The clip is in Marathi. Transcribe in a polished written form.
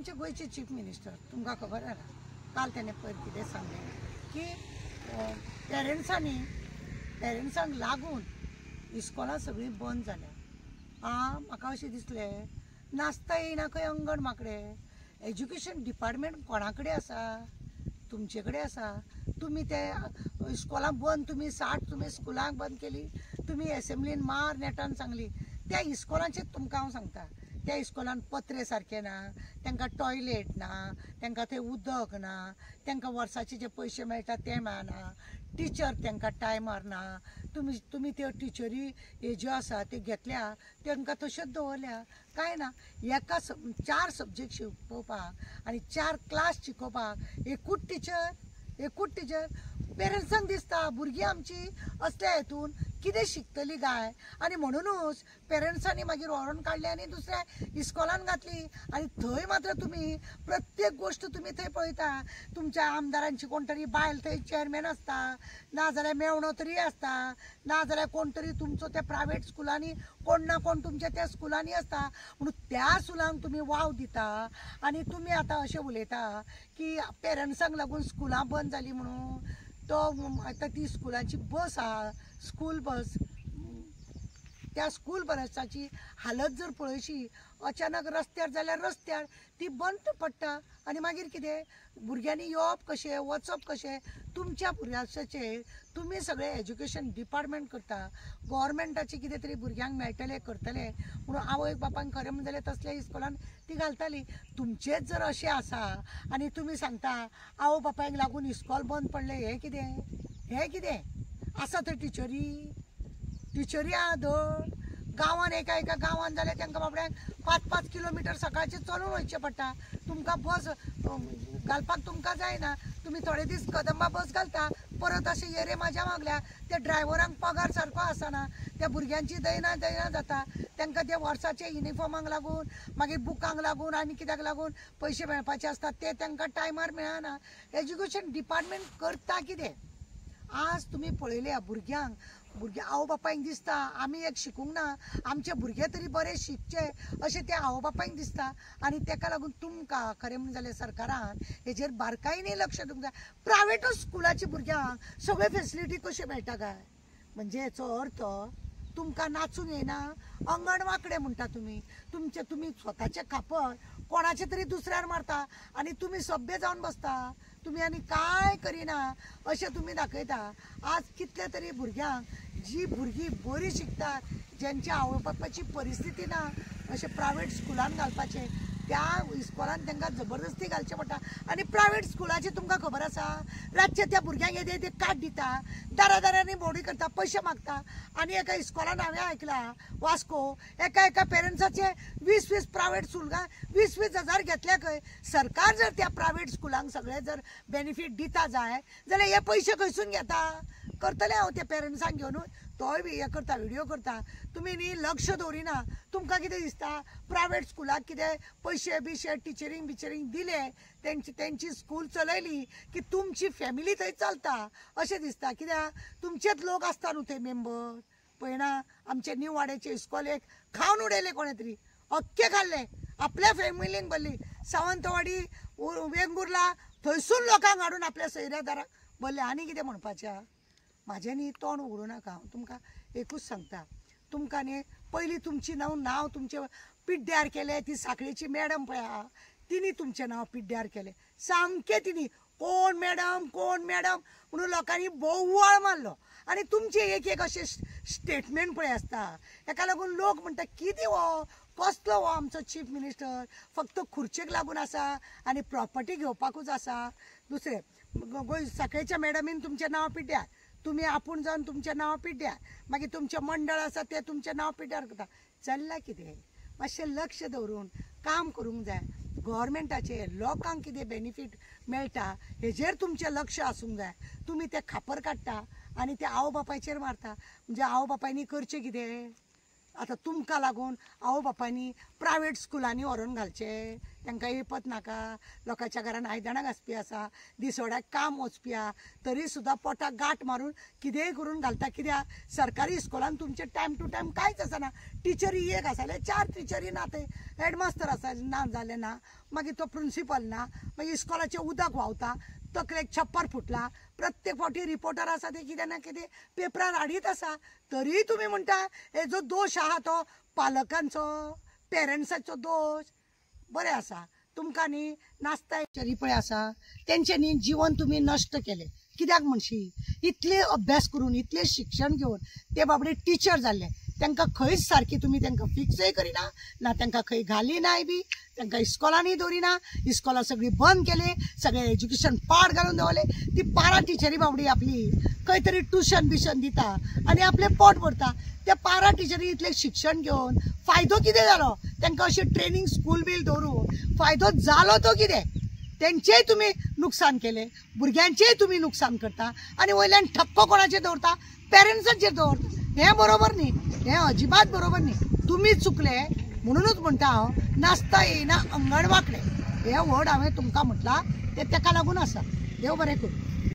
आमचे गोयचे चीफ मिनिस्टर तुमकां खबर आसा काल तेणें पयर कितें सांगलें की पेरंट्सांक लागून इस्कॉलां सगळीं बंद जाल्या। म्हाका अशें दिसलें नाचता येयना खंय अंगणवाडे एज्युकेशन डिपार्टमेंट कोणा कडेन आसा? तुमचे कडेन आसा। तुमी ते इस्कॉलां बंद तुमी 60 तुमी स्कुलां बंद केली, तुमी एसेंब्लीन मार नेटान सांगली। त्या इस्कॉलांचें तुमकां हांव सांगता, त्या इस्कॉलान पत्रे सारके ना, तांकां टॉयलेट ना, तांकां थंय उदक ना, तांकां वर्साचे जे पयशे मेळटा ते मेळना, टिचर तांकां टायमार ना। तुमी त्यो टिचरी ज्यो आसा त्यो घेतल्या तांकां तश्योच दवरल्या, कांय ना। 4 सब्जेक्ट शिकोवपाक आनी 4 क्लास शिकोवपाक एकूच टिचर पेरंट्सांक दिसता भुरगीं आमची असल्या हेतून कितें शिकतली काय, आनी म्हणूनच पेरंट्सांनी मागीर व्हरून काडली आनी दुसऱ्या इस्कॉलान घातली। आनी थंय मात्र तुमी प्रत्येक गोश्ट तुमी थंय पळयता, तुमच्या आमदारांची कोण तरी बायल थंय चेअरमॅन आसता, नाजाल्यार मेवणो तरी आसता, नाजाल्यार कोण तरी तुमचो त्या प्रायवेट स्कुलांनी कोण ना कोण तुमच्या त्या स्कुलांनी आसता। म्हणून त्या स्कुलांक तुमी वाव दिता आनी तुमी आतां अशें उलयता की पेरंट्सांक लागून स्कुलां बंद जाली म्हणून। तो आतां ती स्कुलांची बस आहा, स्कूल बस, त्या स्कूल बसाची हालत जर पळयशी अचानक रस्त्यार जाल्यार रस्त्यार ती बंद पडटा आनी मागीर कितें भुरग्यांनी येवप कशें वचप कशें? तुमच्या भुरग्याचेर तुमी सगळे एज्युकेशन डिपार्टमेंट करता, गव्हर्मेंटाचे कितें तरी भुरग्यांक मेळटले करतले म्हणून आवय बापायक खरें म्हणलें तसल्या इस्कॉलान ती घालताली। तुमचेच जर अशें आसा आनी तुमी सांगता आवय बापायक लागून इस्कॉल बंद पडले, हें कितें आसा थंय टिचरी आहा धड गांवान एका गांवान जाल्यार तांकां बाबड्यांक 5-5 किलोमिटर सकाळचें चलून वयचें पडटा। तुमकां बस घालपाक तुमकां जायना, तुमी थोडे दीस कदंबा बस घालता, परत अशें येरे म्हाज्या मागल्या त्या ड्रायव्हरांक पगार सारको आसना, त्या भुरग्यांची दयना जाता, तांकां त्या वर्साचे युनिफॉर्माक लागून मागीर बुकांक लागून आनी कित्याक लागून पयशे मेळपाचे आसतात ते तांकां टायमार मेळना। एज्युकेशन डिपार्टमेंट करता कितें? आज तुमी पळयल्या भुरगे आवय बापायक दिसता आमी एक शिकूंक ना, आमचे भुरगे तरी बरे शिकचे अशें त्या आवय बापायक दिसता। आनी ताका लागून तुमकां खरें म्हणलें जाल्यार सरकारान हेजेर बारकायेन लक्ष दिवंक जाय। प्रायवेटूच स्कुलाच्या भुरग्यांक सगळे फेसिलिटी कश्यो मेळटा काय? म्हणजे हेचो अर्थ तुमकां नाचूंक येना, अंगणवाडे म्हणटा तुमी स्वताचे खापर कोणाचे तरी दुसऱ्यार मारता आनी तुमी सभ्य जावन बसता, तुमी आनी कांय करिना अशें तुमी दाखयता। आज कितले तरी भुरग्यांक जी भुरगीं बरी शिकतात, ज्यांच्या आवय बापायची परिस्थिती ना अशें प्रायवेट स्कुलान घालपाचें, त्या इस्कॉलान तांकां जबरदस्ती घालचें पडटा। आनी प्रायवेट स्कुलाची तुमकां खबर आसा रातचे त्या भुरग्यांक येदे कार्ड दिता, दारांनी भोंवडी करता, पयशे मागता। आनी एका इस्कॉलान हांवें आयकलां वास्को एका पेरंट्साचे 20 प्रायवेट स्कुलां 20 हजार घेतले खंय। सरकार जर त्या प्रायवेट स्कुलांक सगळे जर बेनिफीट दिता जाल्यार हे पयशे खंयसून घेता? करतले हांव त्या पेरंट्सांक घेवन तोय बी हे करता व्हिडिओ करता। तुमी न्ही लक्ष दवरिना, तुमकां कितें दिसता प्रायवेट स्कुलाक कितें पयशे बिशे टिचरींक दिले, तेंची स्कूल चलयली की तुमची फॅमिली थंय चलता अशें दिसता। कित्याक तुमचेच लोक आसता न्हू थंय मेंबर। पळयना आमचे न्यू वाड्याचे इस्कॉलेक खावन उडयले कोणे तरी, अख्खे खाल्ले, आपल्या फॅमिलीक भरली, सावंतवाडी वेंगुर्ला थंयसून लोकांक हाडून आपल्या सयऱ्यादाराक भरले। आनी कितें म्हणपाचें? म्हाजें न्ही तोंड उगडूं नाका, हांव तुमकां एकूच सांगता, तुमकां न्ही पयलीं तुमचें नांव तुमचें पिड्ड्यार केलें, ती साखळेची मॅडम पळय आहा तिणी तुमचें नांव पिड्ड्यार केलें, सामकें तिणी कोण मॅडम म्हणून लोकांनी बोव्वाळ मारलो। आनी तुमचे एक अशें स्टेटमेंट पळय आसता, हेका लागून लोक म्हणटा कितें हो कसलो हो आमचो चीफ मिनिस्टर, फक्त खुर्चेक लागून आसा आनी प्रॉपर्टी घेवपाकूच आसा। दुसरें साखळेच्या मॅडमीन तुमचें नांव पिड्ड्यार, तुमी आपूण जावन तुमचें नांव पिड्ड्यार, मागीर तुमचें मंडळ आसा तें तुमचें नांव पिड्ड्यार करता। चल्लां कितें? मातशें लक्ष दवरून काम करूंक जाय। गव्हर्मेंटाचे लोकांक कितें बेनिफीट मेळटा हेजेर तुमचें लक्ष आसूंक जाय। तुमी तें खापर काडटा आनी त्या आवय बापायचेर मारता, म्हणजे आवय बापायनी करचें कितें? आतां तुमकां लागून आवय बापायनी प्रायवेट स्कुलांनी व्हरून घालचें तांकां येपत नाका, लोकांच्या घरान आयदनां घासपी आसा, दिसवड्याक काम वचपी आहा, तरी सुद्दां पोटाक गांठ मारून कितेंय करून घालता. कित्याक सरकारी इस्कॉलान तुमचे टायम टू टायम कांयच आसना. टिचरी एक आसले, 4 टिचरी ना, ते हेडमास्तर आसा ना जाले ना, मागीर तो प्रिंसिपल ना, मागीर इस्कॉलाचें उदक व्हांवता, तकलेक छप्पर फुटला, प्रत्येक फावटी रिपोर्टर आसा ते कितें ना कितें पेपरार हाडीत आसा. तरी तुमी म्हणटा हेजो दोश आहा तो पालकांचो, पेरंट्साचो दोश. बरें आसा, तुमकां न्ही नाचता टिचरी पळय आसा तेंचें न्ही जीवन तुमी नश्ट केलें. कित्याक म्हणशी इतले अभ्यास करून इतले शिक्षण घेवन ते बाबडे टिचर जाल्ले, तांकां खंयच सारकी तुमी तांकां फिक्सय करिना ना, तांकां खंय घालिनाय बी, तांकां इस्कॉलांनी दवरिना, इस्कॉलां सगळीं बंद केली, सगळें एज्युकेशन पाड घालून दवरलें. ती 12 टिचरी बाबडी आपली खंय तरी ट्युशन बिशन दिता आनी आपलें पोट भरता. त्या 12 टिचरी इतलें शिक्षण घेवन फायदो कितें जालो? तांकां अशें ट्रेनींग स्कूल बील दवरून फायदो जालो तो कितें? तेंचेय तुमी नुकसान केलें, भुरग्यांचेय तुमी नुकसान करता आनी वयल्यान ठपको कोणाचेर दवरता? पेरंट्साचेर दवरता. हें बरोबर न्ही, हें अजिबात बरोबर न्ही. तुमी चुकले म्हणूनच म्हणटा हांव, नाचता येयना अंगण वांकडे हे वर्ड हांवें तुमकां म्हटलां ते ताका लागून आसा. देव बरें करूं.